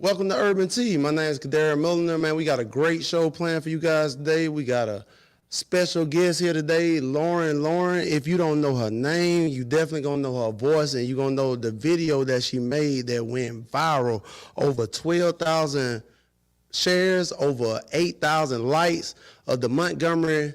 Welcome to Urban Tea. My name is Kadara Milliner, man. We got a great show planned for you guys today. We got a special guest here today, Lauryn. Lauryn, if you don't know her name, you definitely gonna know her voice, and you're gonna know the video that she made that went viral. Over 12,000 shares, over 8,000 likes of the Montgomery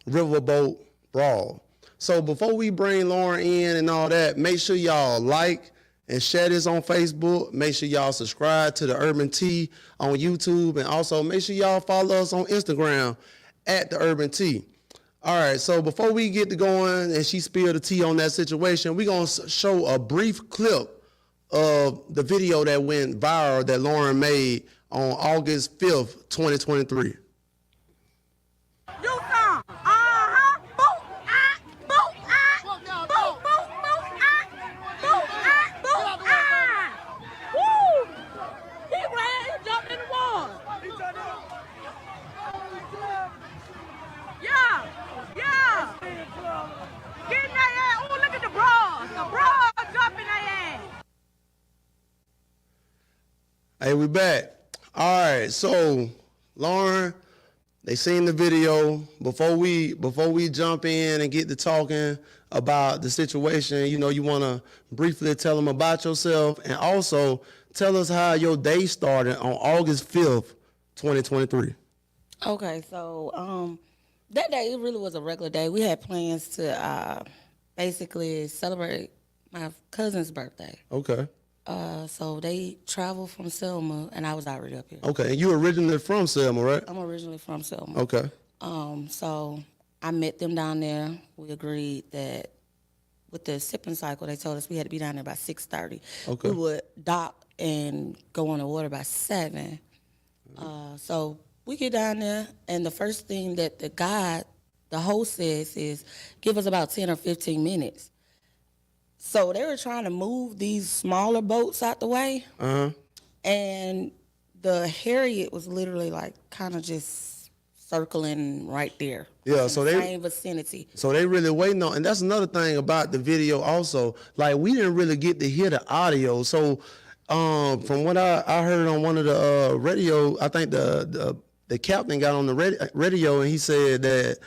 Riverboat Brawl. So before we bring Lauryn in and all that, make sure y'all like and share this on Facebook. Make sure y'all subscribe to the Urban Tea on YouTube, and also make sure y'all follow us on Instagram at the Urban Tea. All right, so before we get to going and she spilled the tea on that situation, we're gonna show a brief clip of the video that went viral that Lauryn made on August 5th, 2023. Hey, we back. All right, so Lauryn, they seen the video. Before we jump in and get to talking about the situation, you know, you want to briefly tell them about yourself, and also tell us how your day started on August 5th, 2023. Okay, so that day, it really was a regular day. We had plans to basically celebrate my cousin's birthday. Okay. So they traveled from Selma, and I was already up here. Okay, and you originally from Selma, right? I'm originally from Selma. Okay. So I met them down there. We agreed that with the sipping cycle, they told us we had to be down there by 6:30. Okay. We would dock and go on the water by 7. So we get down there, and the first thing that the host says is, give us about 10 or 15 minutes. So they were trying to move these smaller boats out the way, and the Harriet was literally like kind of just circling right there. Yeah, so the same vicinity. So they really waiting on, and that's another thing about the video also. Like, we didn't really get to hear the audio. So from what I heard on one of the radio, I think the captain got on the radio, and he said that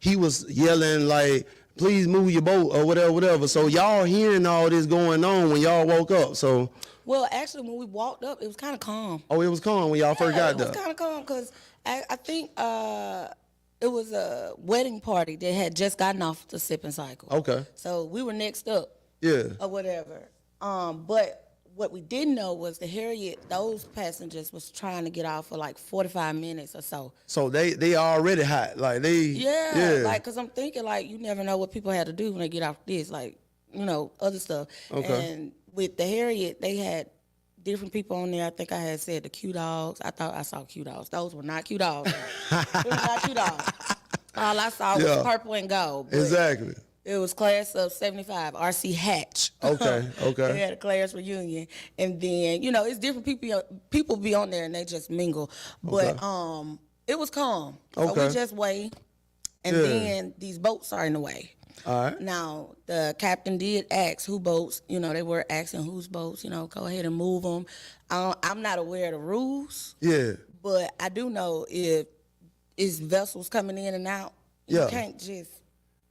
he was yelling like, please move your boat or whatever. So y'all hearing all this going on when y'all woke up. So, well, actually, when we walked up, it was kind of calm. Oh, it was calm when y'all first got there. It was kind of calm because I think it was a wedding party that had just gotten off the sipping cycle. Okay. So we were next up. Yeah. Or whatever. But what we didn't know was the Harriet, those passengers was trying to get off for like 45 minutes or so. So they already hot, like they. Yeah. Like, cause I'm thinking like you never know what people had to do when they get off this, like, you know, other stuff. Okay. And with the Harriet, they had different people on there. I think I had said the Q dogs. I thought I saw Q dogs. Those were not Q dogs. They were not Q dogs. All I saw was purple and gold. Exactly. It was class of 75, RC Hatch. Okay. They had a class reunion. And then, you know, it's different people be on there and they just mingle. But it was calm. So we just wait. And then these boats are in the way. All right. Now, the captain did ask who boats, you know, they were asking whose boats, you know, go ahead and move them. I'm not aware of the rules. Yeah. But I do know if it's vessels coming in and out, you can't just.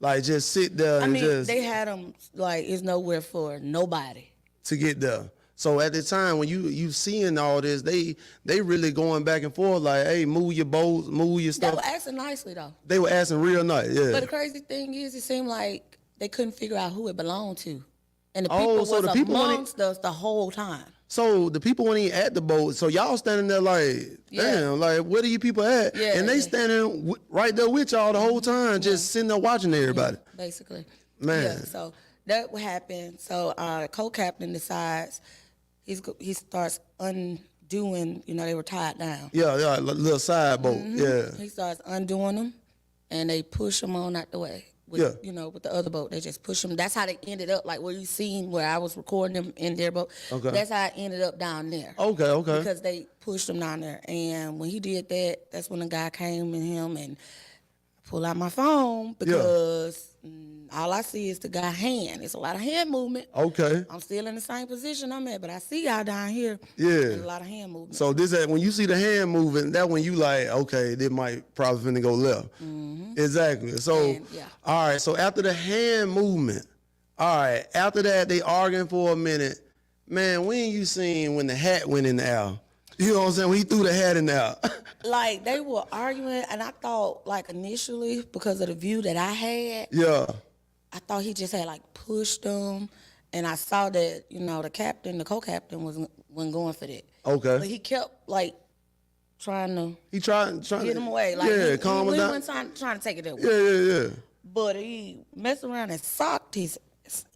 Like, just sit there and just. They had them, like, it's nowhere for nobody to get there. So at the time when you seeing all this, they really going back and forth like, hey, move your boats, move your stuff. They were asking nicely, though. They were asking real nice, yeah. But the crazy thing is, it seemed like they couldn't figure out who it belonged to. And the people was amongst us the whole time. So the people weren't even at the boat. So y'all standing there like, damn, like, where are you people at? Yeah, and they standing right there with y'all the whole time, just sitting there watching everybody. Basically. Man. Yeah, so that would happen. So our co-captain decides he starts undoing, you know, they were tied down. Yeah, little side boat, yeah. He starts undoing them, and they push them on out the way. With, you know, with the other boat, they just push them. That's how they ended up, like where you seen where I was recording them in their boat. Okay. That's how it ended up down there. Okay. Because they pushed them down there. And when he did that, that's when the guy came in him and pull out my phone because all I see is the guy hand. It's a lot of hand movement. Okay. I'm still in the same position I'm at, but I see y'all down here. Yeah. And a lot of hand movement. So when you see the hand moving, that when you like, okay, they might probably finna go left. Exactly. So, all right. So after the hand movement, all right. After that, they arguing for a minute. Man, when you seen when the hat went in the air? You know what I'm saying? When he threw the hat in the air. Like, they were arguing, and I thought, like, initially, because of the view that I had, Yeah. I thought he just had, like, pushed them, and I saw that, you know, the co-captain wasn't going for that. Okay. But he kept, like, trying to get him away. Like, yeah, calm him he down. wasn't trying to take it that way. Yeah. But he messed around and socked his,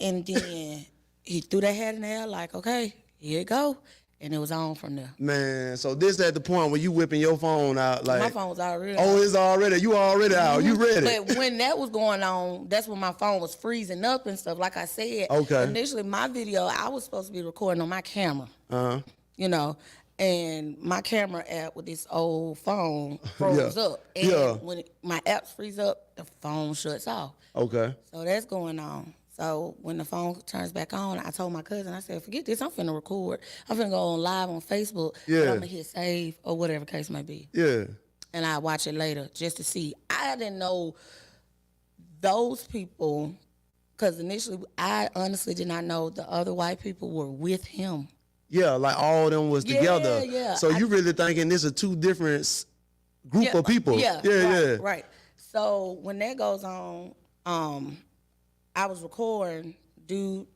and then he threw that hat in the air, like, okay, here you go. And it was on from there. Man, so this at the point where you whipping your phone out, like My phone was already out. oh, it's already, you already out, you ready. But when that was going on, that's when my phone was freezing up and stuff. Like I said, initially my video, I was supposed to be recording on my camera. You know, and my camera app with this old phone froze up. And when my apps freeze up, the phone shuts off. Okay. So that's going on. So when the phone turns back on, I told my cousin, I said, forget this, I'm finna record. I'm finna go on live on Facebook. Yeah. And I'm gonna hit save or whatever case may be. Yeah. And I watch it later just to see. I didn't know those people, because initially I honestly did not know the other white people were with him. Yeah, like all of them was together. Yeah. So you really thinking this is two different group of people. Yeah. Right. So when that goes on, I was recording, dude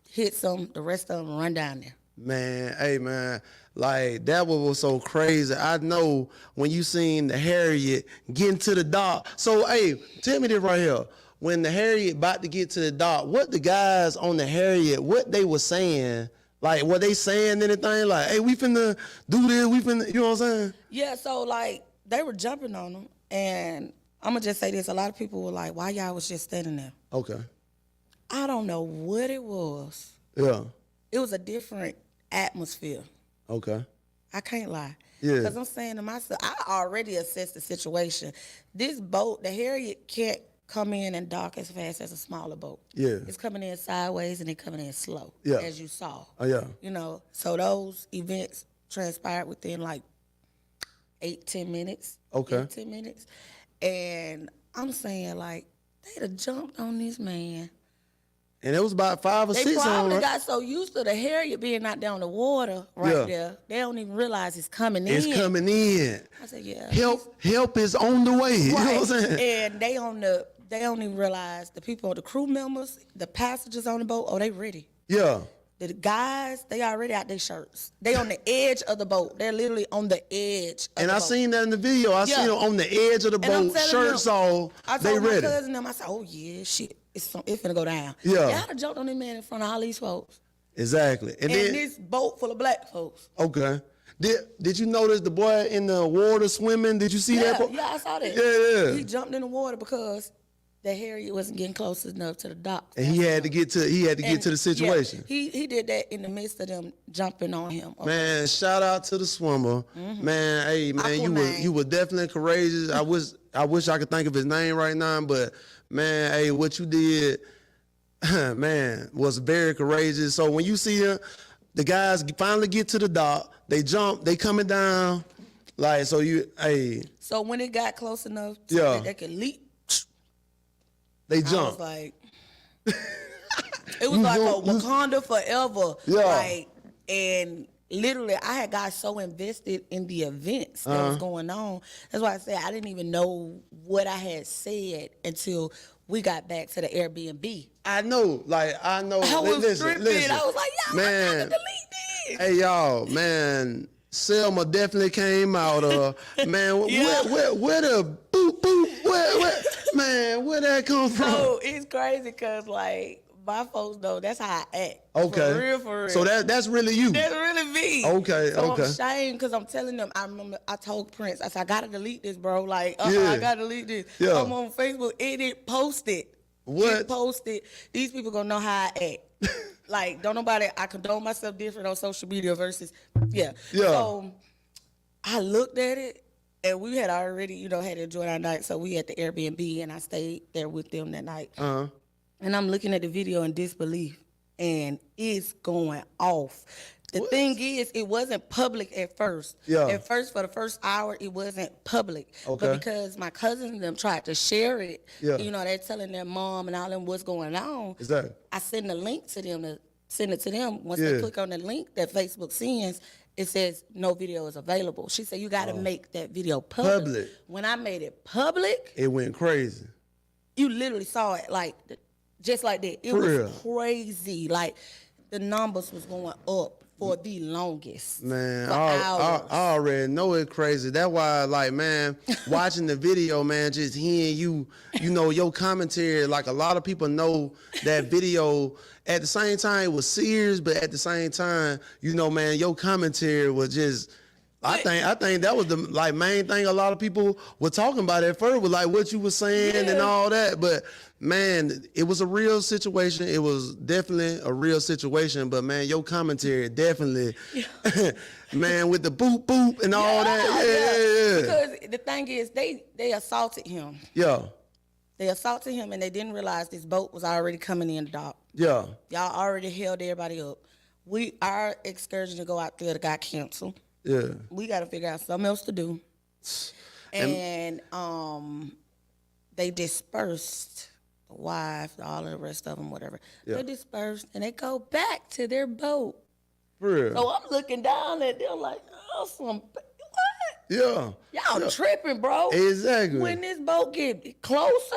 hit some, the rest of them run down there. Man, hey man, like that was so crazy. I know when you seen the Harriet getting to the dock. So hey, tell me this right here. When the Harriet about to get to the dock, what the guys on the Harriet, what they were saying, like were they saying anything like, hey, we finna do this, we finna, you know what I'm saying? Yeah, so like they were jumping on them, and I'm gonna just say this, a lot of people were like, why y'all was just standing there? Okay. I don't know what it was. Yeah. It was a different atmosphere. Okay. I can't lie. Yeah. Because I'm saying to myself, I already assessed the situation. This boat, the Harriet, can't come in and dock as fast as a smaller boat. Yeah. It's coming in sideways and it's coming in slow, as you saw. Oh, yeah. You know, so those events transpired within like 8-10 minutes. Okay. 8-10 minutes. And I'm saying, like, they'd have jumped on this man. And it was about 5 or 6 They probably on, got so used to the Harriet being out there on the water there, they don't even realize it's coming in. It's coming in. I said, yeah. Help is on the way. You know what I'm saying? And they don't even realize the people, the crew members, the passengers on the boat, oh, they ready. Yeah. The guys, they already out their shirts. They on the edge of the boat. They're literally on the edge of the boat. And I seen that in the video. I seen them on the edge of the boat, shirts off, they ready. I told my cousin them, I said, oh yeah, shit, it's finna go down. Yeah. Y'all done jumped on this man in front of all these folks. Exactly. And then this boat full of black folks. Okay. Did you notice the boy in the water swimming? Did you see that? Yeah, I saw that. Yeah. He jumped in the water because the Harriet wasn't getting close enough to the dock. And he had to get to the situation. Yeah, he did that in the midst of them jumping on him. Okay. Man, shout out to the swimmer. Man, hey man, you were definitely courageous. I wish I could think of his name right now, but man, hey, what you did, man, was very courageous. So when you see the guys finally get to the dock, they jump, they coming down, like so So when it got close enough to that they could leap, they jump. I was like, it was like a Wakanda forever. Yeah. Like, and literally, I had got so invested in the events that was going on. That's why I said I didn't even know what I had said until we got back to the Airbnb. I know. I was tripping. I was like, y'all, man, I gotta delete this. Hey, y'all, man. Selma definitely came out of, man, where the boop, where that come from? So it's crazy because, like, my folks know that's how I act. Okay. For real. So that's really you. That's really me. Okay, so okay. I'm ashamed because I'm telling them, I remember I told Prince, I said, I gotta delete this, bro. Like, I gotta delete this. Yeah. I'm on Facebook, it posted. What? It posted. These people gonna know how I act. Like, don't nobody, I condone myself different on social media versus, Yeah. So I looked at it And we had already, you know, had enjoyed our night, so we at the Airbnb, and I stayed there with them that night. And I'm looking at the video in disbelief, and it's going off. The thing is, it wasn't public at first. Yeah. At first, for the first hour, it wasn't public. Okay. But because my cousins and them tried to share it, Yeah. you know, they're telling their mom and all them what's going on. Exactly. I send the link to them to send it to them. Once Yeah. they click on the link that Facebook sends, it says no video is available. She said, you got to make that video public. When I made it public, It went crazy. you literally saw it like just like that. It For was real? crazy. Like the numbers was going up for the longest. Man, for I hours. already know it's crazy. That's why, like, man, watching the video, man, just hearing you know, your commentary, like a lot of people know that video. At the same time, it was serious, but at the same time, you know, man, your commentary was just. I think that was the like main thing a lot of people were talking about at first was like what you were saying and all that. But man, it was a real situation. It was definitely a real situation. But man, your commentary definitely, man, with the boop boop and all that. Yeah. Because the thing is, they assaulted him. Yeah. They assaulted him, and they didn't realize this boat was already coming in the dock. Yeah. Y'all already held everybody up. Our excursion to go out there got canceled. Yeah. We got to figure out something else to do. And they dispersed, the wife, all of the rest of them, whatever. Yeah. They dispersed, and they go back to their boat. For real. So I'm looking down at them like, oh, what? Yeah. Y'all tripping, bro. Exactly. When this boat get closer.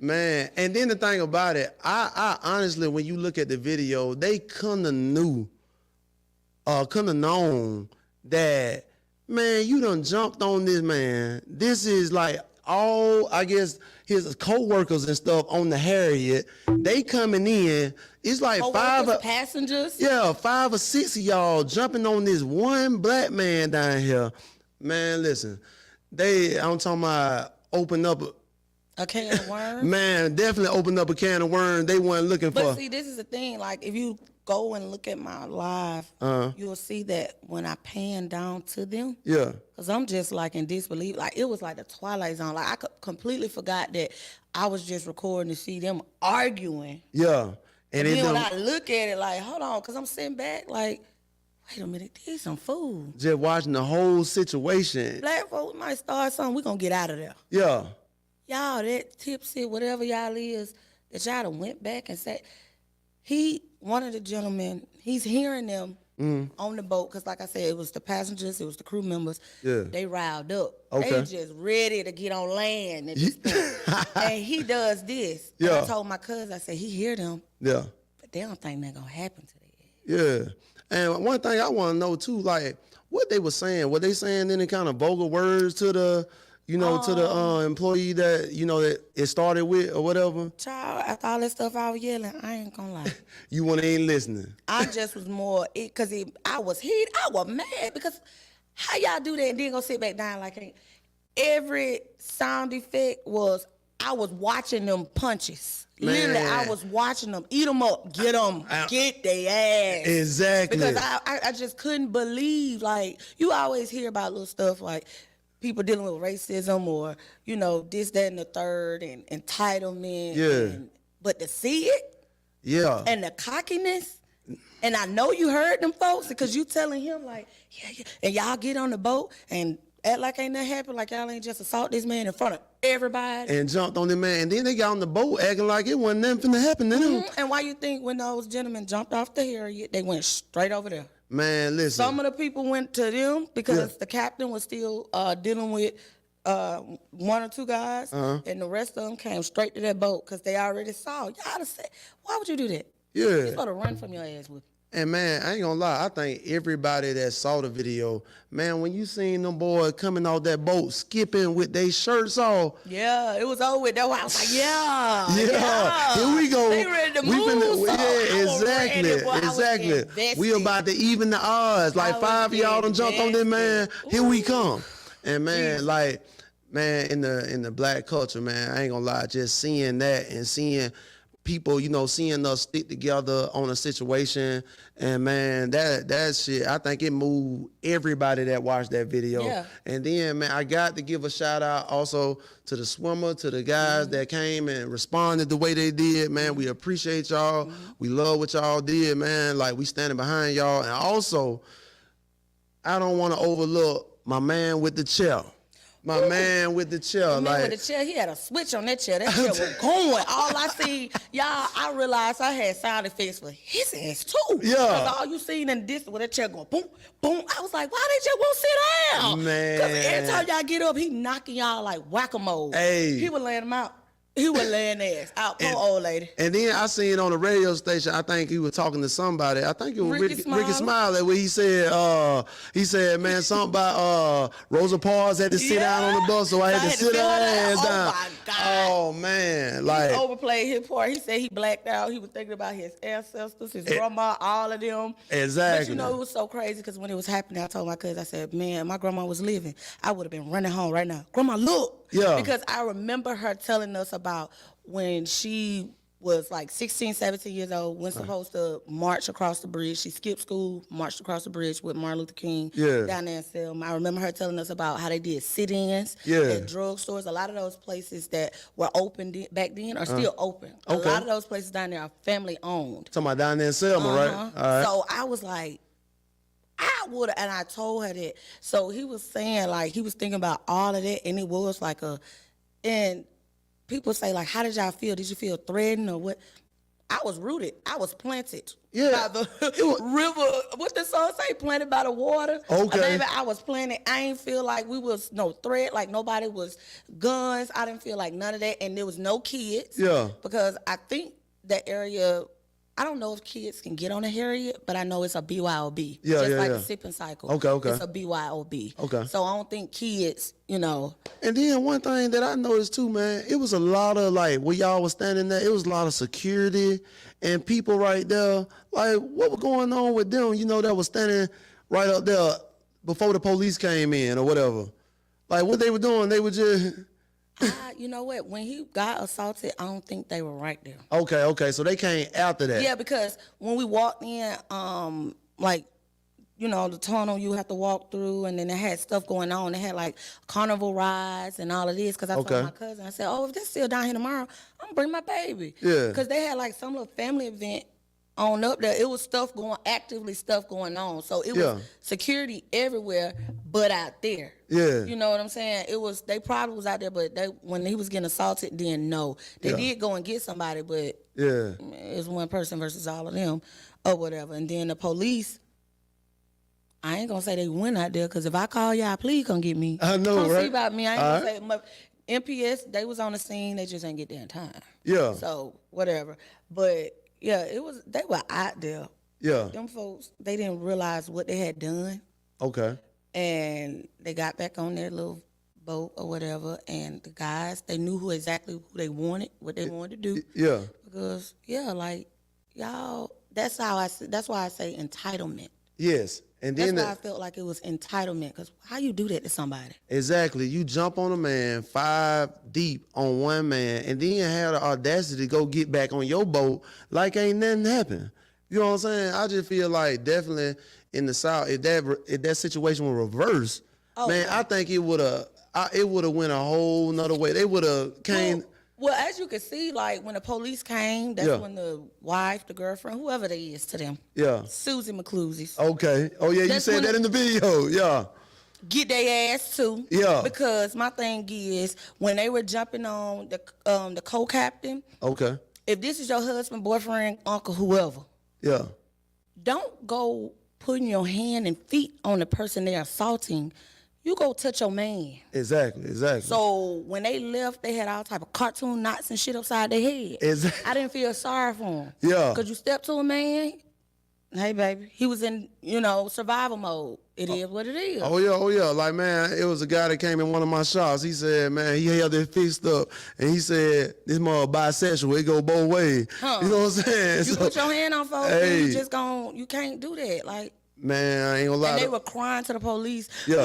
Man, and then the thing about it, I honestly, when you look at the video, they couldn't have known that, man, you done jumped on this man. This is like all, I guess, his co-workers and stuff on the Harriet. They coming in. It's like Passengers. Yeah, 5 or 6 of y'all jumping on this one black man down here. Man, listen, I'm talking about open up A can of worms. Man, definitely opened up a can of worms they weren't looking for. But see, this is the thing. Like, if you go and look at my live, you'll see that when I pan down to them, Yeah. because I'm just like in disbelief. Like, it was like the Twilight Zone. Like, I completely forgot that I was just recording to see them arguing. Yeah. And then when I look at it, like, hold on, because I'm sitting back, like, wait a minute, these some food. just watching the whole situation. Black folks might start something. We're going to get out of there. Yeah. Y'all, that tipsy, whatever y'all is, that y'all done went back and said, one of the gentlemen, he's hearing them on the boat, because like I said, it was the passengers, it was the crew members. Yeah. They riled up. Okay. They just ready to get on land at this point. And he does this. And Yeah. I told my cousin, I said, he hear them, Yeah. but they don't think that gonna happen to them. Yeah. And one thing I want to know too, like what they were they saying any kind of vulgar words to the, to the employee that, that it started with or whatever? Child, after all that stuff I was yelling, I ain't gonna lie. You ain't listening. I just was more, because I was mad, because how y'all do that and then go sit back down like every sound effect was, I was watching them punches. Man. Literally, I was watching them, eat them up, get them, get their ass. Exactly. Because I just couldn't believe, like, you always hear about little stuff like people dealing with racism or, this, that, and the third, and entitlement. Yeah. But to see it, Yeah. and the cockiness, and I know you heard them folks, because you telling him like, yeah, and y'all get on the boat and act like ain't nothing happened, like y'all ain't just assault this man in front of everybody. And jumped on the man. And then they got on the boat acting like it wasn't nothing finna happen to them. And why you think when those gentlemen jumped off the Harriet, they went straight over there? Man, listen. Some of the people went to them because the captain was still dealing with 1 or 2 guys, and the rest of them came straight to that boat because they already saw. Y'all said, why would you do that? Yeah. You're supposed to run from your ass with. And man, I ain't gonna lie, I think everybody that saw the video, man, when you seen them boys coming off that boat, skipping with their shirts off. Yeah, it was over with. That's why I was like, Yeah, here we go. They ready to move. Exactly. We about to even the odds. Like 5 of y'all done jumped on this man. Here we come. And man, in the black culture, man, I ain't gonna lie, just seeing that and seeing people, you know, seeing us stick together on a situation. And man, that shit, I think it moved everybody that watched that video. Yeah. And then, man, I got to give a shout out also to the swimmer, to the guys that came and responded the way they did. Man, we appreciate y'all. We love what y'all did, man. Like, we standing behind y'all. And also, I don't want to overlook my man with the chair. My man with the chair. The man with the chair, he had a switch on that chair. That chair was going. All I see, y'all, I realized I had sound effects for his ass too. Yeah. Because all you seen in the distance with that chair going boom, boom. I was like, why they just won't sit down? Man. Because every time y'all get up, he knocking y'all like whack-a-mole. Hey. He was laying them out. He was laying ass out. Poor old lady. And then I seen on the radio station, I think he was talking to somebody. I think it was Ricky Smiley, where he said, man, something about Rosa Parks had to sit down on the bus, so I had to sit her ass down. Oh my God. Oh man, like he overplayed his part. He said he blacked out. He was thinking about his ancestors, his grandma, all of them. Exactly. But you know, it was so crazy because when it was happening, I told my cousin, I said, man, my grandma was living, I would have been running home right now. Grandma, look. Yeah. Because I remember her telling us about when she was like 16, 17 years old, was supposed to march across the bridge. She skipped school, marched across the bridge with Martin Luther King down there in Selma. I remember her telling us about how they did sit-ins at drugstores. A lot of those places that were open back then are still open. A lot of those places down there are family-owned. Talking about down there in Selma, right? All right. So I was like, I would, and I told her that. So he was saying, like, he was thinking about all of that, and it was like and people say, like, how did y'all feel? Did you feel threatened or what? I was rooted. I was planted by the river. What the song say? Planted by the water. Okay. Baby, I was planted. I ain't feel like we was no threat, like nobody was guns. I didn't feel like none of that, and there was no kids. Yeah. Because I think that area, I don't know if kids can get on a Harriet, but I know it's a BYOB. Just like the sipping cycle. Okay. It's a BYOB. Okay. So I don't think kids, you know. And then one thing that I noticed too, man, it was a lot of, like, where y'all was standing there, it was a lot of security and people right there. Like, what was going on with them, you know, that was standing right up there before the police came in or whatever? Like, what they were doing, they were just... You know what? When he got assaulted, I don't think they were right there. Okay. So they came after that. Yeah, because when we walked in, like, you know, the tunnel you have to walk through, and then they had stuff going on. They had like carnival rides and all of this. Because I told my cousin, I said, oh, if they're still down here tomorrow, I'm gonna bring my baby. Yeah. Because they had like some little family event on up there. It was stuff going on. So it was security everywhere, but out there. Yeah. You know what I'm saying? They probably was out there, but when he was getting assaulted, didn't know. They did go and get somebody, but it was one person versus all of them or whatever. And then the police, I ain't gonna say they went out there, because if I call y'all, please come get me. I know, come right? see about me. I ain't gonna say much. MPS, they was on the scene, they just ain't get there in time. Yeah. So whatever. But yeah, they were out there. Yeah. Them folks, they didn't realize what they had done. Okay. And they got back on their little boat or whatever, and the guys, they knew exactly who they wanted, what they wanted to do. Yeah. Because like y'all, that's why I say entitlement. Yes. And then that's why I felt like it was entitlement, because how you do that to somebody? Exactly. You jump on a man 5 deep on one man, and then you have the audacity to go get back on your boat like ain't nothing happened. You know what I'm saying? I just feel like definitely in the South, if that situation were reversed, man, I think it would have went a whole nother way. They would have came. Well, as you can see, like when the police came, that's when the wife, the girlfriend, whoever they is to them. Yeah. Susie McClusey's. Okay. Oh yeah, you said that in the video. Yeah. Get their ass too. Yeah. Because my thing is, when they were jumping on the co-captain. Okay. If this is your husband, boyfriend, uncle, whoever. Yeah. Don't go putting your hand and feet on the person they're assaulting. You go touch your man. Exactly. So when they left, they had all type of cartoon knots and shit upside their head. Exactly. I didn't feel sorry for them. Yeah. Because you step to a man, hey, baby, he was in, survival mode. It is what it is. Oh, yeah. Like, man, it was a guy that came in one of my shops. He said, man, he held his fist up, and he said, this mother bisexual. It go both ways. Huh. You know what I'm saying? You put your hand on folks, and you just you can't do that. Like, Man, I ain't gonna lie. And they were crying to the police. Yeah.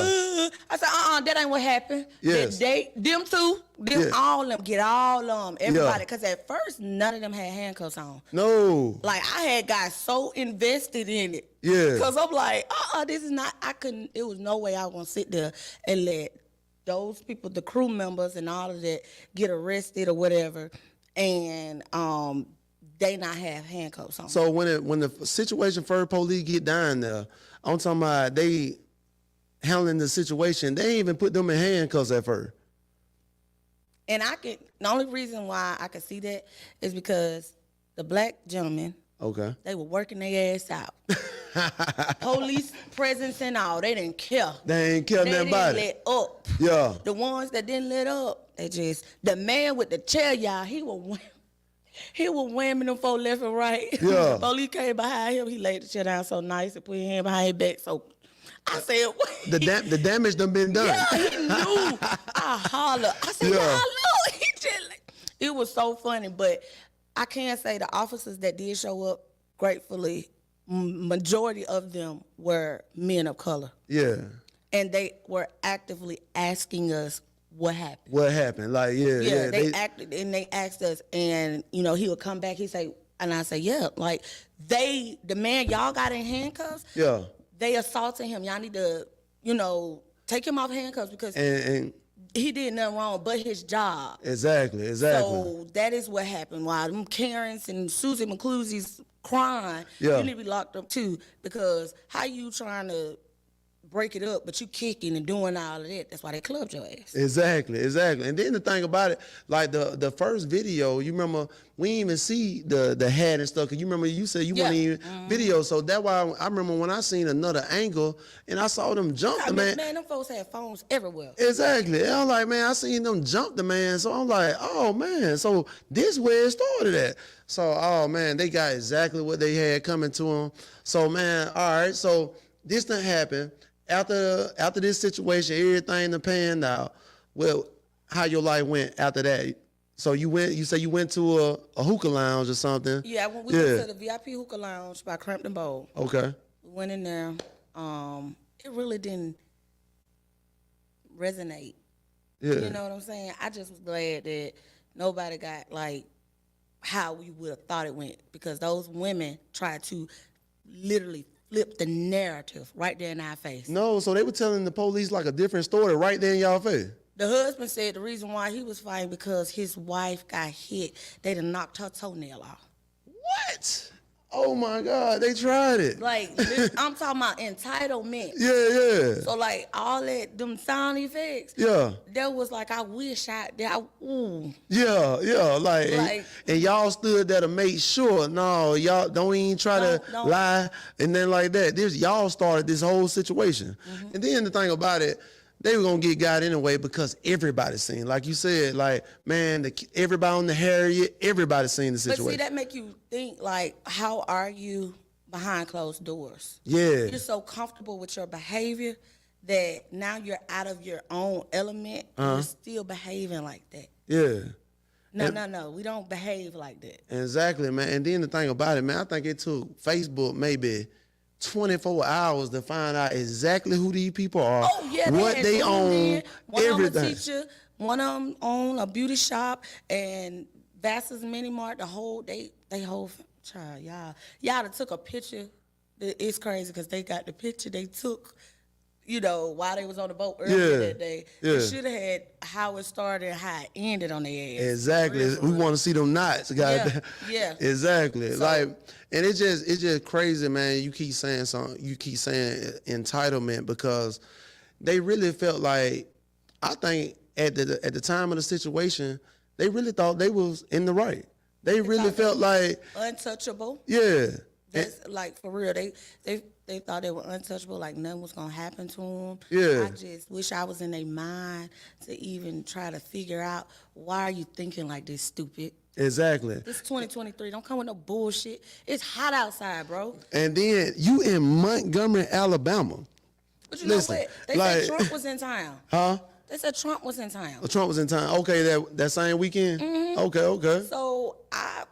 I said, that ain't what happened. Yes. Them two, Yeah. all of them, get all of them, everybody. Because at first, none of them had handcuffs on. No. Like, I had got so invested in it. Yeah. Because I'm like, this is not, it was no way I was going to sit there and let those people, the crew members and all of that, get arrested or whatever. And they not have handcuffs on. So when the situation first police get down there, I'm talking about they handling the situation. They ain't even put them in handcuffs at first. And the only reason why I could see that is because the black gentlemen, Okay. they were working their ass out. Police presence and all, they didn't care. They ain't care nothing about They it. didn't let up. Yeah. The ones that didn't let up, the man with the chair, y'all, he was whamming them folks left and right. Yeah. Police came behind him, he laid the chair down so nice and put his hand behind his back. So I said, wait. The damage done been done. Yeah, he knew. I hollered. I said, Yeah. y'all know. It was so funny, but I can say the officers that did show up, gratefully, majority of them were men of color. Yeah. And they were actively asking us what happened. What happened? Like, yeah. They acted and they asked us, and he would come back. He say, and I say, yeah, like the man y'all got in handcuffs. Yeah. They assaulted him. Y'all need to, take him off handcuffs because And he did nothing wrong but his job. exactly. So that is what happened. While them Karens and Susie McClusey's crying, Yeah. you need to be locked up too, because how you trying to break it up, but you kicking and doing all of that? That's why they clubbed your ass. Exactly. And then the thing about it, like the first video, you remember we didn't even see the hat and stuff. Cause you remember you said you weren't even video, so that's why I remember when I seen another angle and I saw them jump the man. Man, them folks had phones everywhere. Exactly. And I'm like, man, I seen them jump the man, so I'm like, oh man, so this where it started at. So, oh man, they got exactly what they had coming to them. So man, all right, so this done happened. After this situation, everything done panned out. Well, how your life went after that? So you say you went to a hookah lounge or something? Yeah, when we went to the VIP hookah lounge by Crampton Bowl. Okay. We went in there. It really didn't resonate. Yeah. You know what I'm saying? I just was glad that nobody got like how we would have thought it went, because those women tried to literally flip the narrative right there in our face. No, so they were telling the police like a different story right there in y'all face. The husband said the reason why he was fighting because his wife got hit. They done knocked her toenail off. What? Oh my God, they tried it. Like, I'm talking about entitlement. Yeah. So like all that, them sound effects. Yeah. That was like, I wish ooh. Yeah, like and y'all stood there to make sure, no, y'all don't even try to lie and then like that. Y'all started this whole situation. Mm-hmm. And then the thing about it, they were gonna get got anyway because everybody seen, like you said, like, man, everybody on the Harriet, everybody seen the situation. But see, that make you think, like, how are you behind closed doors? Yeah. You're so comfortable with your behavior that now you're out of your own element. You're still behaving like that. Yeah. No, we don't behave like that. Exactly, man. And then the thing about it, man, I think it took Facebook maybe 24 hours to find out exactly who these people are, what they own, one everything. One of them a teacher, one of them own a beauty shop, and Vassar's Mini Mart, they whole child, y'all took a picture. It's crazy because they got the picture they took, while they was on the boat earlier that day. Yeah. They should have had how it started and how it ended on their ass. Exactly. We want to see them knots. Yeah. Exactly. So, and it's just crazy, man. You keep saying something. You keep saying entitlement because they really felt like, I think at the time of the situation, they really thought they was in the right. They really felt like untouchable. Yeah. That's like for real. They thought they were untouchable, like nothing was gonna happen to them. Yeah. I just wish I was in their mind to even try to figure out, why are you thinking like this, stupid? Exactly. This 2023. Don't come with no bullshit. It's hot outside, bro. And then you in Montgomery, Alabama. But you know what? They said Trump was in town. Huh? They said Trump was in town. Trump was in town. Okay, that same weekend? Mm-hmm. Okay. So I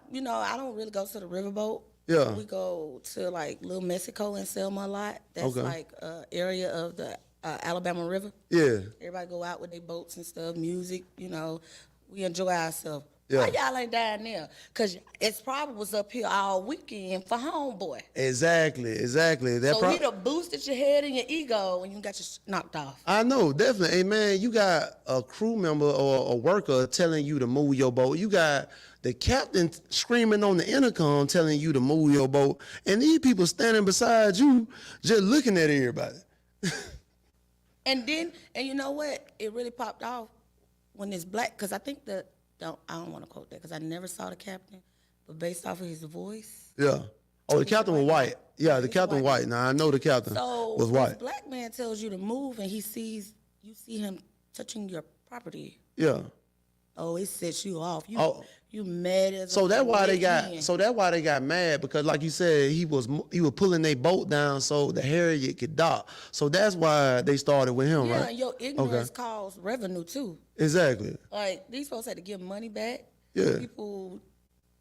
don't really go to the riverboat. Yeah. We go to like Little Mexico and Selma a lot. That's Okay. like area of the Alabama River. Yeah. Everybody go out with their boats and stuff, music, we enjoy ourselves. Yeah. Why y'all ain't down there? Because it's probably was up here all weekend for homeboy. Exactly. That So he done boosted your head and your ego when you got your knocked off. I know, definitely. Hey, man, you got a crew member or a worker telling you to move your boat. You got the captain screaming on the intercom telling you to move your boat. And these people standing beside you just looking at everybody. And you know what? It really popped off when this black, because I think I don't want to quote that because I never saw the captain, but based off of his voice. Yeah. Oh, the captain was white. Yeah, the captain white. Now, I know the captain was So white. this black man tells you to move and you see him touching your property. Yeah. Oh, it sets you off. You mad as So that's why they got got mad, because like you said, he was pulling their boat down so the Harriet could dock. So that's why they started with him, Yeah, right? and your ignorance caused revenue too. Exactly. Like these folks had to give money back. Yeah. People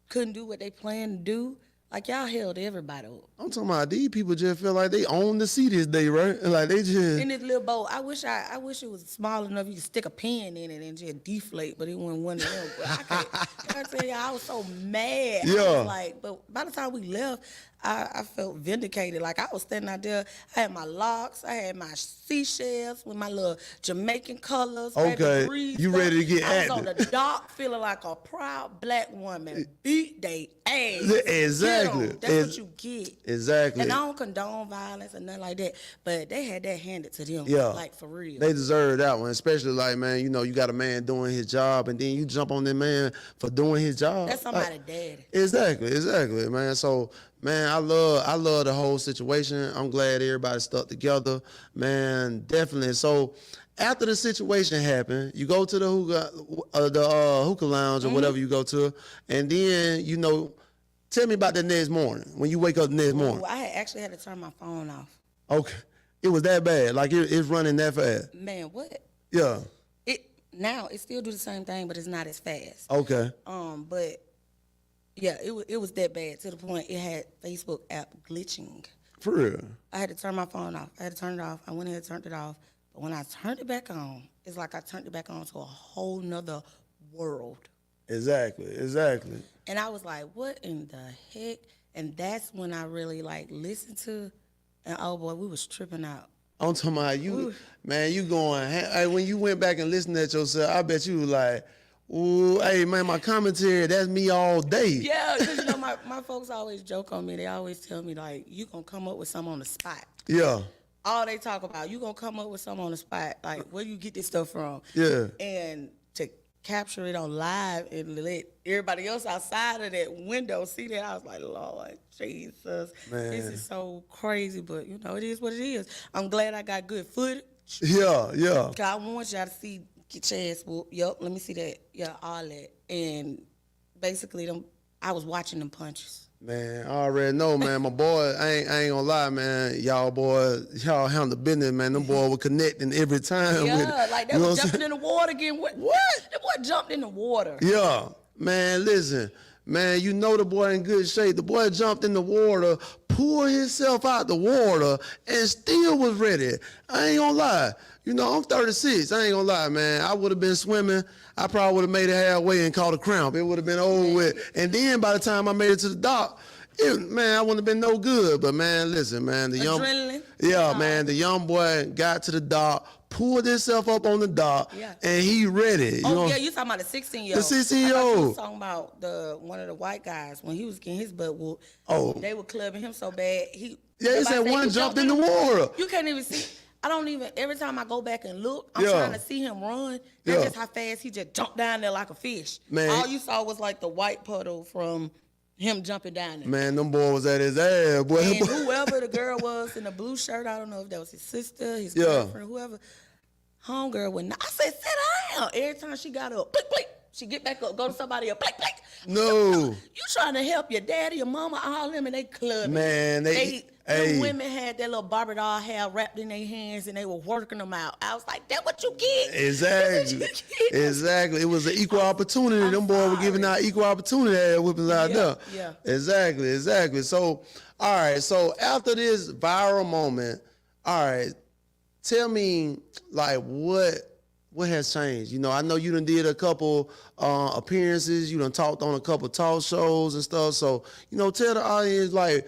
couldn't do what they planned to do. Like y'all held everybody up. I'm talking about these people just feel like they own the sea this day, right? Like they just In this little boat, I wish it was small enough you could stick a pen in it and just deflate, but it wasn't one of them. But I can't. I tell you, I was so mad. Yeah. I was like, but by the time we left, I felt vindicated. Like I was standing out there, I had my locks, I had my seashells with my little Jamaican colors. Okay. You ready to get I was active. on the dock feeling like a proud black woman. Beat they ass. Exactly. Get 'em. That's what you get. Exactly. And I don't condone violence or nothing like that, but they had that handed to them, Yeah. like for real. They deserve that one, especially like, man, you got a man doing his job, and then you jump on that man for doing his job. That's somebody's daddy. Exactly, man. So, man, I love the whole situation. I'm glad everybody stuck together, man. Definitely. So, after the situation happened, you go to the hookah lounge or whatever you go to, and then tell me about the next morning when you wake up the next morning. Ooh, I actually had to turn my phone off. Okay, it was that bad. Like it's running that fast. Man, what? Yeah. Now it still do the same thing, but it's not as fast. Okay. But yeah, it was that bad to the point it had Facebook app glitching. For real. I had to turn my phone off. I had to turn it off. I went ahead and turned it off. But when I turned it back on, it's like I turned it back on to a whole nother world. Exactly. And I was like, what in the heck? And that's when I really listened to, and oh boy, we was tripping out. I'm talking about you, man, you going, hey, when you went back and listened at yourself, I bet you was like, ooh, hey, man, my commentary, that's me all day. Yeah, because my folks always joke on me. They always tell me, like, you going to come up with something on the spot. Yeah. All they talk about, you going to come up with something on the spot. Like, where you get this stuff from? Yeah. And to capture it on live and let everybody else outside of that window see that, I was like, Lord Jesus, Man. this is so crazy, but it is what it is. I'm glad I got good footage. Yeah. Cause I want y'all to see, get your ass whooped. Yup, let me see that. Yeah, all that. And basically, I was watching them punches. Man, I already know, man. My boy, I ain't gonna lie, man. Y'all handle the business, man. Them boys were connecting every time. Yeah, with it. like they was jumping in the water again. What? That boy jumped in the water. Yeah, man, listen. Man, the boy in good shape. The boy jumped in the water, pulled himself out the water, and still was ready. I ain't gonna lie. I'm 36. I ain't gonna lie, man. I would have been swimming. I probably would have made it halfway and caught a cramp. It would have been over with. And then by the time I made it to the dock, man, I wouldn't have been no good. But, man, listen, man. Adrenaline. Yeah, man. The young boy got to the dock, pulled himself up on the dock, and he ready. Yeah, you talking about the 16-year-old. The 16-year-old. I was talking about one of the white guys when he was getting his butt whooped. Oh. They were clubbing him so bad. He said one jumped in the water. You can't even see. Every time I go back and look, I'm trying to see him run. That's just how fast he just jumped down there like a fish. Man. All you saw was like the white puddle from him jumping down there. Man, them boy was at his ass, boy. And whoever the girl was in the blue shirt, I don't know if that was his sister, his girlfriend, whoever, homegirl would not. I said, sit down. Every time she got up, blick, blick, she get back up, go to somebody else, blick, blick. No. You trying to help your daddy, your mama, all them, and they clubbing. Man, they Hey. Them women had that little Barbie doll hair wrapped in their hands and they were working them out. I was like, that what you get? Exactly. That's what you get. Exactly. It was an equal opportunity. Them boys were giving out equal opportunity ass whippings out there. Yeah. Exactly. So, all right. So after this viral moment, all right, tell me, like, what has changed? You know, I know you done did a couple appearances. You done talked on a couple talk shows and stuff. So, you know, tell the audience, like,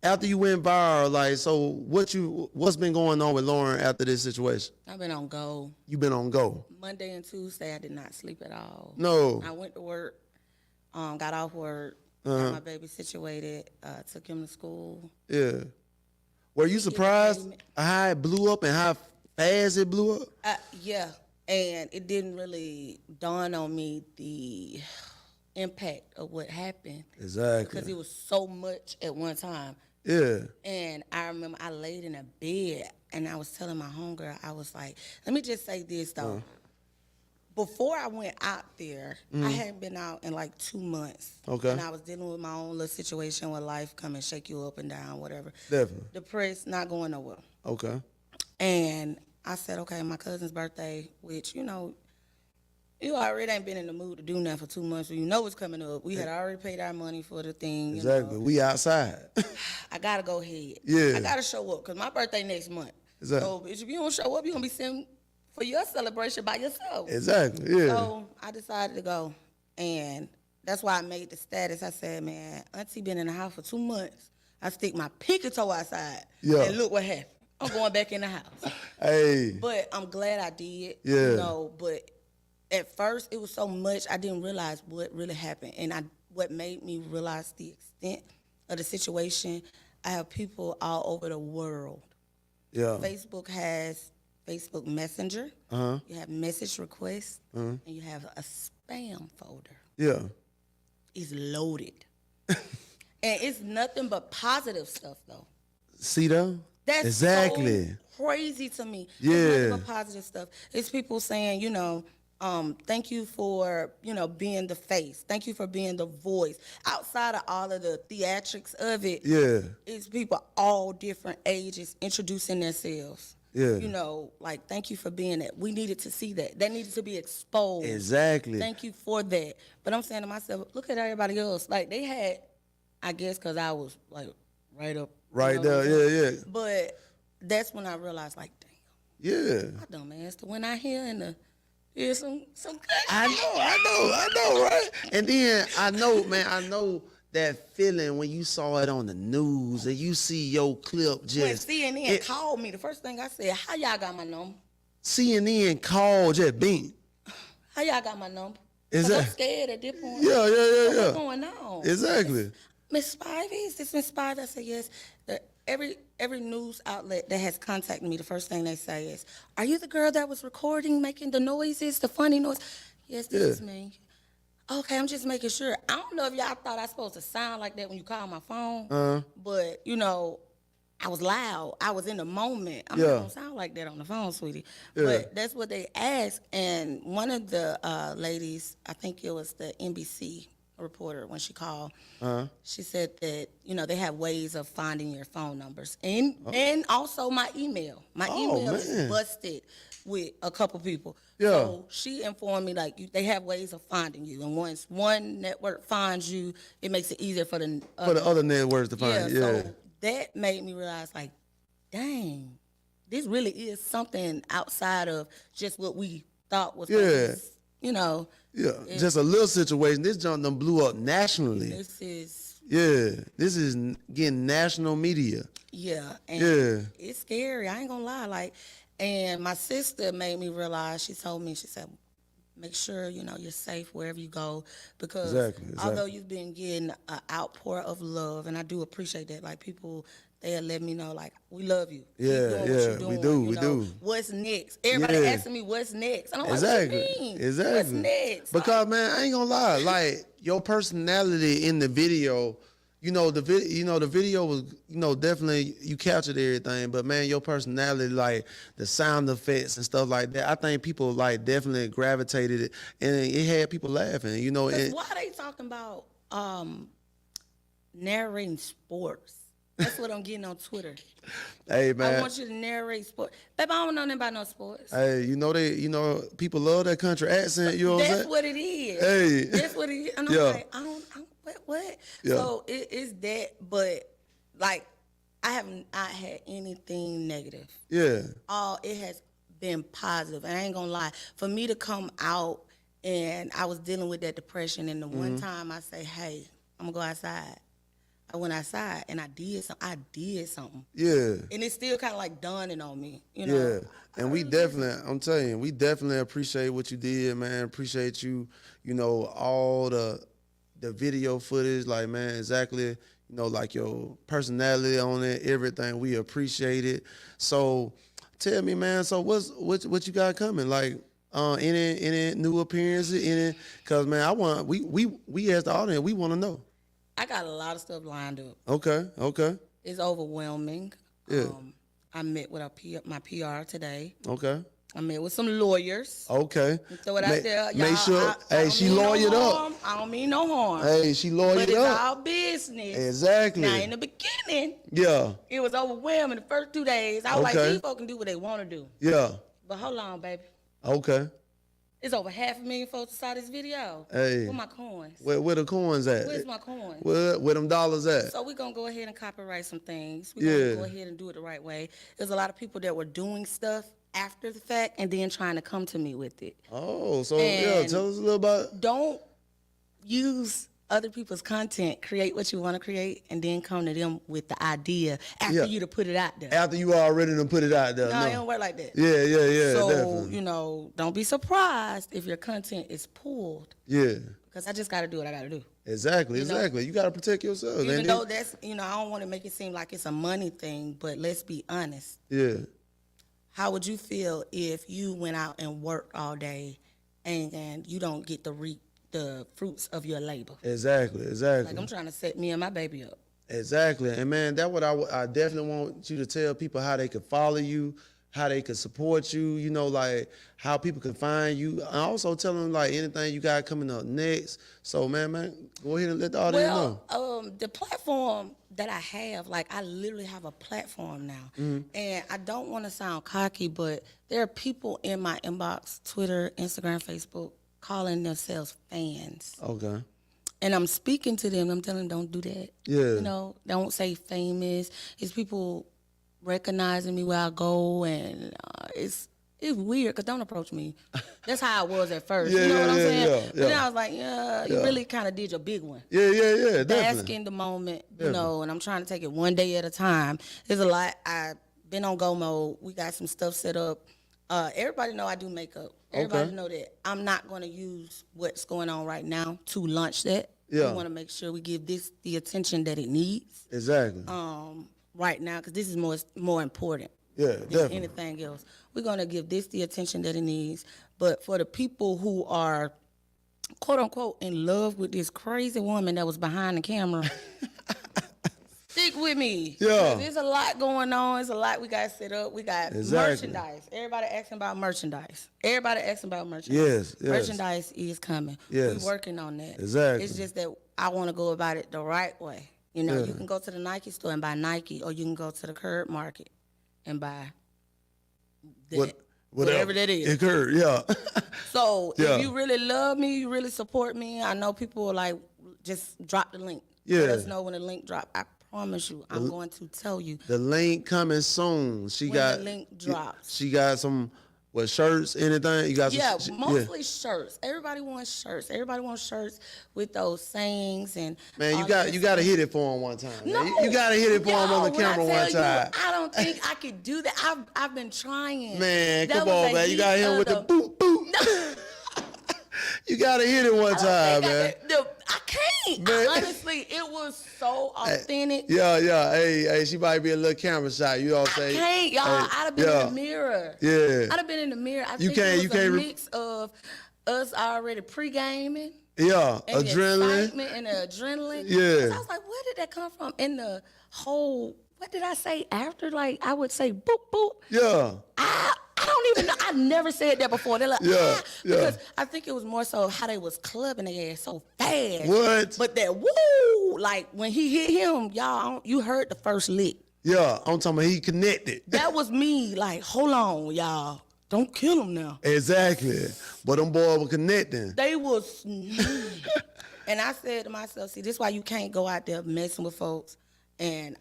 after you went viral, like, so what's been going on with Lauryn after this situation? I've been on go. You been on go? Monday and Tuesday, I did not sleep at all. No. I went to work, got off work, got my baby situated, took him to school. Yeah. Were you surprised how it blew up and how fast it blew up? Yeah, and it didn't really dawn on me the impact of what happened. Exactly. Because it was so much at one time. Yeah. And I remember I laid in a bed and I was telling my homegirl, I was like, let me just say this though. Before I went out there, I hadn't been out in like 2 months. Okay. And I was dealing with my own little situation where life come and shake you up and down, whatever. Definitely. Depressed, not going nowhere. Okay. And I said, okay, my cousin's birthday, which, you know, you already ain't been in the mood to do nothing for 2 months, so you know it's coming up. We had already paid our money for the thing. Exactly. You know. We outside. I gotta go ahead. Yeah. I gotta show up because my birthday next month. Exactly. So bitch, if you don't show up, you're gonna be sitting for your celebration by yourself. Exactly. Yeah. So I decided to go, and that's why I made the status. I said, man, Auntie been in the house for 2 months. I stick my pinky toe outside, and look what happened. I'm going back in the house. Hey. But I'm glad I did. Yeah. You know, but at first it was so much I didn't realize what really happened, and what made me realize the extent of the situation. I have people all over the world. Yeah. Facebook has Facebook Messenger. You have message requests, and you have a spam folder. Yeah. It's loaded, and it's nothing but positive stuff though. See though? That's exactly so crazy to me. Yeah. It's nothing but positive stuff. It's people saying, you know, thank you for, you know, being the face. Thank you for being the voice. Outside of all of the theatrics of it, it's people all different ages introducing themselves. Yeah. You know, like, thank you for being that. We needed to see that. That needed to be exposed. Exactly. Thank you for that. But I'm saying to myself, look at everybody else. Like, they had, I guess, because I was, like, right up. Right there, yeah. But that's when I realized, like, damn. Yeah. My dumb ass to went out here and hear some good I know, right? And then I know that feeling when you saw it on the news and you see your clip just. When CNN called me, the first thing I said, how y'all got my number? CNN called just beat. How y'all got my number? Exactly. I'm scared at this point. Yeah. What's going on? Exactly. Miss Spivey, is this Miss Spivey? I said, yes. Every news outlet that has contacted me, the first thing they say is, are you the girl that was recording, making the noises, the funny noise? Yes, this is me. Okay, I'm just making sure. I don't know if y'all thought I was supposed to sound like that when you call my phone, but, you know, I was loud. I was in the moment. I'm not going to sound like that on the phone, sweetie. But that's what they asked. And one of the ladies, I think it was the NBC reporter, when she called, she said that, you know, they have ways of finding your phone numbers and also my email. My email is busted with a couple people. So she informed me, like, they have ways of finding you, and once one network finds you, it makes it easier for the other networks to find you. So that made me realize, like, dang, this really is something outside of just what we thought was gonna be, you know. Yeah, just a little situation. This junk done blew up nationally. This is getting national media. Yeah, and it's scary. I ain't gonna lie. Like, and my sister made me realize. She told me, she said, make sure, you know, you're safe wherever you go, because although you've been getting an outpour of love, and I do appreciate that. Like, people, they'll let me know, like, we love you. Keep doing what you're doing, we do. What's next? Everybody asking me what's next. And I'm like, what you mean? What's next? Because, man, I ain't gonna lie. Like, your personality in the video, the video was, definitely you captured everything, but man, your personality, like the sound effects and stuff like that, I think people like definitely gravitated it, and it had people laughing, And why they talking about narrating sports? That's what I'm getting on Twitter. Hey, man. I want you to narrate sport. Baby, I don't know nothing about no sports. Hey, people love that country accent. You know what I'm saying? That's what it is. Hey. That's what it is. And I'm like, I don't what? Yeah. So it is that, but like I haven't had anything negative. Yeah. It has been positive. And I ain't gonna lie, for me to come out and I was dealing with that depression, and the one time I say, hey, I'm gonna go outside. I went outside and I did something. Yeah. And it's still kind of like dawning on me, you know. Yeah. And we definitely, I'm telling you, we definitely appreciate what you did, man. Appreciate you, all the video footage, like, man, exactly, like your personality on it, everything. We appreciate it. So tell me, man, so what you got coming? Like, any new appearances? Cause man, we as the audience, we want to know. I got a lot of stuff lined up. Okay. It's overwhelming. Yeah. I met with my PR today. Okay. I met with some lawyers. Okay. Throw it out there. Make sure, she lawyered up. I don't mean no harm. Hey, she lawyered up. But it's our business. Exactly. Now, in the beginning, it was overwhelming. The first 2 days, I was like, these folks can do what they want to do. Yeah. But hold on, baby. Okay. It's over 500,000 folks that saw this video. Hey. Where my coins? Where the coins at? Where's my coins? Where them dollars at? So we're going to go ahead and copyright some things. We're going to go ahead and do it the right way. There's a lot of people that were doing stuff after the fact and then trying to come to me with it. Oh, so tell us a little about. Don't use other people's content. Create what you want to create and then come to them with the idea after you to put it out there. After you already done put it out there. No, it don't work like that. Yeah. So, definitely. Don't be surprised if your content is pulled. Yeah. Because I just got to do what I got to do. Exactly. You got to protect yourself. Even though that's, I don't want to make it seem like it's a money thing, but let's be honest. Yeah. How would you feel if you went out and worked all day and you don't get to reap the fruits of your labor? Exactly. Like I'm trying to set me and my baby up. Exactly. And man, that's what I definitely want you to tell people, how they could follow you, how they could support you, like how people can find you. And also tell them like anything you got coming up next. So man, go ahead and let the audience know. The platform that I have, like I literally have a platform now. And I don't want to sound cocky, but there are people in my inbox, Twitter, Instagram, Facebook, calling themselves fans. Okay. And I'm speaking to them. I'm telling them, don't do that. Yeah. Don't say famous. It's people recognizing me where I go, and it's weird because don't approach me. That's how I was at first. You know what I'm saying? Yeah. But then I was like, you really kind of did your big one. Yeah, definitely. Bask in the moment, and I'm trying to take it one day at a time. There's a lot. I've been on go mode. We got some stuff set up. Everybody know I do makeup. Everybody know that I'm not going to use what's going on right now to launch that. Yeah. We want to make sure we give this the attention that it needs. Exactly. Right now, because this is more important. Yeah, than definitely. anything else. We're going to give this the attention that it needs. But for the people who are, quote unquote, in love with this crazy woman that was behind the camera, stick with me. Yeah. There's a lot going on. There's a lot we got set up. We got merchandise. Everybody asking about merchandise. Yes. Merchandise is coming. Yes. We're working on that. Exactly. It's just that I want to go about it the right way. You can go to the Nike store and buy Nike, or you can go to the Curb Market and buy whatever that is. It Curb, yeah. So if you really love me, you really support me, I know people are like, just drop the link. Yeah. Let us know when the link drop. I promise you, I'm going to tell you. The link coming soon. The link drops. She got some shirts, anything? You got some, mostly shirts. Everybody wants shirts. Everybody wants shirts with those sayings and. Man, you got to hit it for him one time. No, you got to hit it for him on the camera one time. I don't think I could do that. I've been trying. Man, come on, man. You got him with the boop boop. No. You got to hit it one time, man. I can't. Honestly, it was so authentic. Yeah. Hey, she might be a little camera shot. You know what I'm saying? I can't, y'all. I'd have been in the mirror. Yeah. I'd have been in the mirror. I think it was a mix of us already pre-gaming. Yeah, and adrenaline. Excitement and the adrenaline. Yeah. I was like, where did that come from? And the whole, what did I say after? Like, I would say, boop, boop. Yeah. I I don't even know. I never said that before. They're like, Yeah, because I think it was more so how they was clubbing their ass so fast. What? But that woo, like when he hit him, y'all, you heard the first lick. Yeah, I'm talking about he connected. That was me. Like, hold on, y'all, don't kill him now. Exactly. But them boys were connecting. They was, and I said to myself, see, this is why you can't go out there messing with folks. And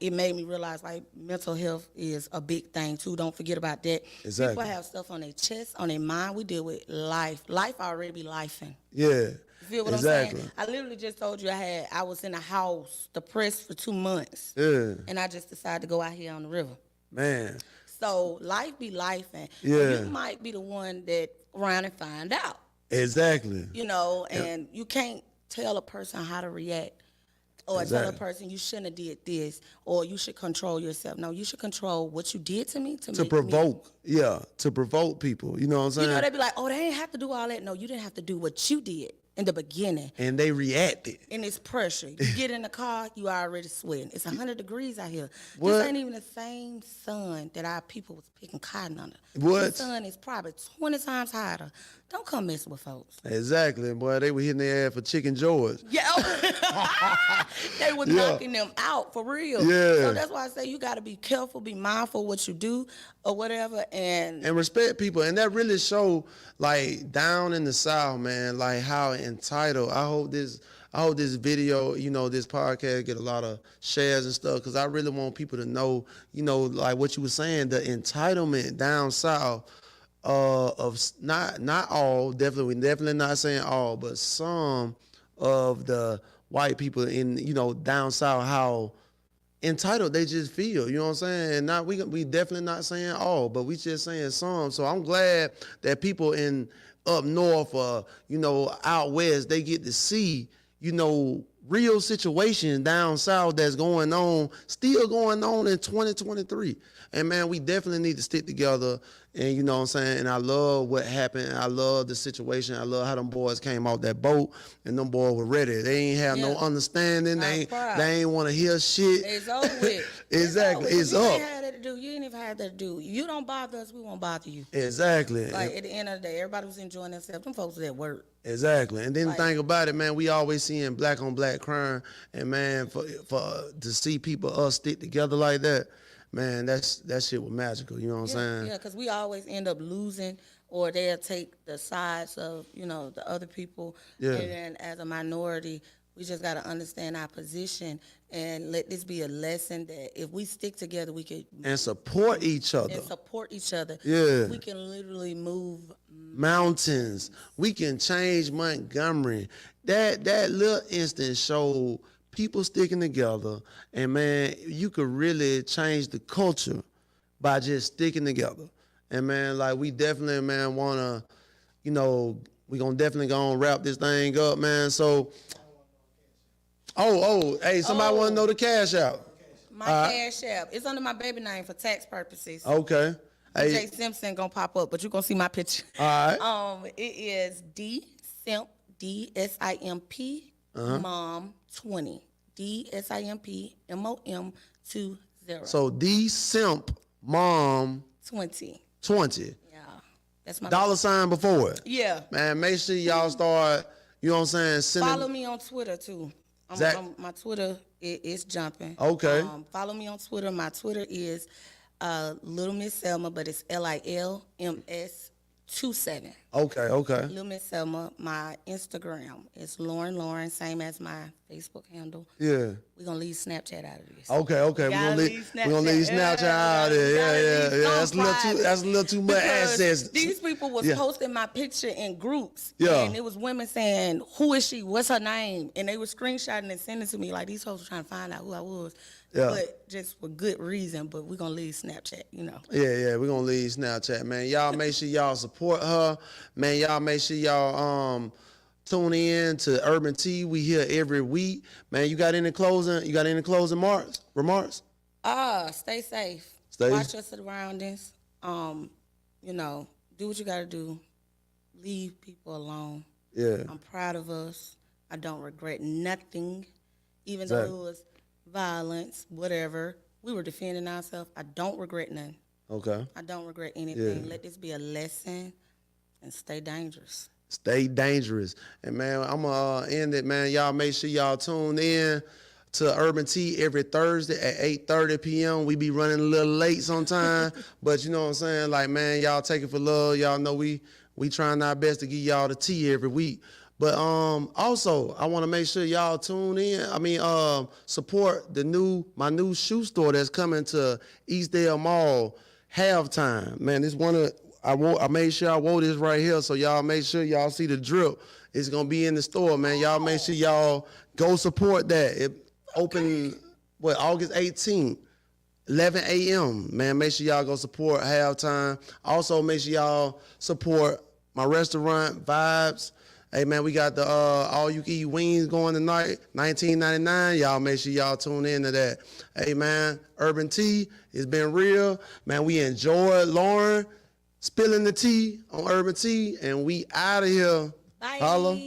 it made me realize like mental health is a big thing too. Don't forget about that. Exactly. People have stuff on their chest, on their mind. We deal with life. Life already be lifing. Yeah. You feel what exactly. I'm saying? I literally just told you I was in a house depressed for 2 months. Yeah. And I just decided to go out here on the river. Man. So life be lifing. Yeah. You might be the one that around and find out. Exactly. You know, and you can't tell a person how to react. Or tell a person you shouldn't have did this, or you should control yourself. No, you should control what you did to me to provoke. Yeah, to provoke people. You know what I'm saying? You know, they be like, oh, they ain't have to do all that. No, you didn't have to do what you did in the beginning. And they reacted. And it's pressure. You get in the car, you already sweating. It's 100 degrees out here. What? This ain't even the same sun that our people was picking cotton under. What? The sun is probably 20 times hotter. Don't come messing with folks. Exactly. Boy, they were hitting their ass for Chicken George. Yeah. They were knocking them out for real. Yeah. So that's why I say you got to be careful, be mindful what you do or whatever. And respect people. And that really show, like, down in the South, man, like how entitled. I hope this video, you know, this podcast get a lot of shares and stuff, because I really want people to know, you know, like what you were saying, the entitlement down South of not all, definitely not saying all, but some of the white people in, you know, down South, how entitled they just feel, you know what I'm saying? And we definitely not saying all, but we just saying some. So I'm glad that people in up north or, you know, out west, they get to see, you know, real situations down south that's still going on in 2023. And man, we definitely need to stick together. And you know what I'm saying? And I love what happened. I love the situation. I love how them boys came out that boat and them boys were ready. They ain't have no understanding. They ain't want to hear shit. it's over with. Exactly. It's you up. You ain't had that to do. You ain't even had that to do. You don't bother us, we won't bother you. Exactly. Like at the end of the day, everybody was enjoying themselves. Them folks was at work. Exactly. And then the thing about it, man, we always seeing black on black crime. And man, for to see us stick together like that, man, that shit was magical. You know what I'm saying? Yeah, because we always end up losing, or they'll take the sides of, you know, the other people. Yeah. And then as a minority, we just got to understand our position and let this be a lesson that if we stick together, we could... And support each other. Yeah. We can literally move... mountains. We can change Montgomery. That little instance showed people sticking together, and man, you could really change the culture by just sticking together. And man, like we definitely, man, wanna, you know, we gonna definitely go and wrap this thing up, man. So, hey, somebody wanna know the cash out? My cash app. It's under my baby name for tax purposes. Okay. Jay Hey, Simpson gonna pop up, but you gonna see my picture. all right. It is DSIMP, DSIMP, Mom 20, DSIMP MOM 20. So D Simp Mom 20. 20. Yeah, that's my $sign before it. Yeah. Man, make sure y'all start, you know what I'm saying, sending. Follow me on Twitter too. My Twitter is jumping. Okay. Follow me on Twitter. My Twitter is Little Miss Selma, but it's LILMS27. Okay. Little Miss Selma. My Instagram is Lauryn, same as my Facebook handle. Yeah. We're gonna leave Snapchat out of this. Okay. We're gonna leave Snapchat out there. Yeah. That's a little too much access. These people was posting my picture in groups. Yeah. And it was women saying, "Who is she? What's her name?" And they were screenshotting and sending it to me like these folks were trying to find out who I was. Yeah. But just for good reason. But we're gonna leave Snapchat, you know. Yeah, we're gonna leave Snapchat, man. Y'all make sure y'all support her. Man, y'all make sure y'all tune in to Urban Tea. We here every week. Man, you got any closing remarks? Stay safe. Stay. Watch your surroundings. You know, do what you gotta do. Leave people alone. Yeah. I'm proud of us. I don't regret nothing. Even though it was violence, whatever. We were defending ourselves. I don't regret nothing. Okay. I don't regret anything. Let this be a lesson and stay dangerous. Stay dangerous. And man, I'm gonna end it, man. Y'all make sure y'all tune in to Urban Tea every Thursday at 8:30 p.m. We be running a little late sometime, but you know what I'm saying? Like, man, y'all take it for love. Y'all know we trying our best to give y'all the tea every week. But also, I want to make sure y'all tune in. Support my new shoe store that's coming to Eastdale Mall, Halftime. Man, this one of I made sure I wore this right here, so y'all make sure y'all see the drip. It's gonna be in the store, man. Y'all make sure y'all go support that. It open August 18th, 11 a.m. Man, make sure y'all go support Halftime. Also, make sure y'all support my restaurant Vibes. Hey man, we got the all you can eat wings going tonight, $19.99. Y'all make sure y'all tune in to that. Hey man, Urban Tea, it's been real. Man, we enjoyed Lauryn spilling the tea on Urban Tea, and we out of here. Bye. Holla.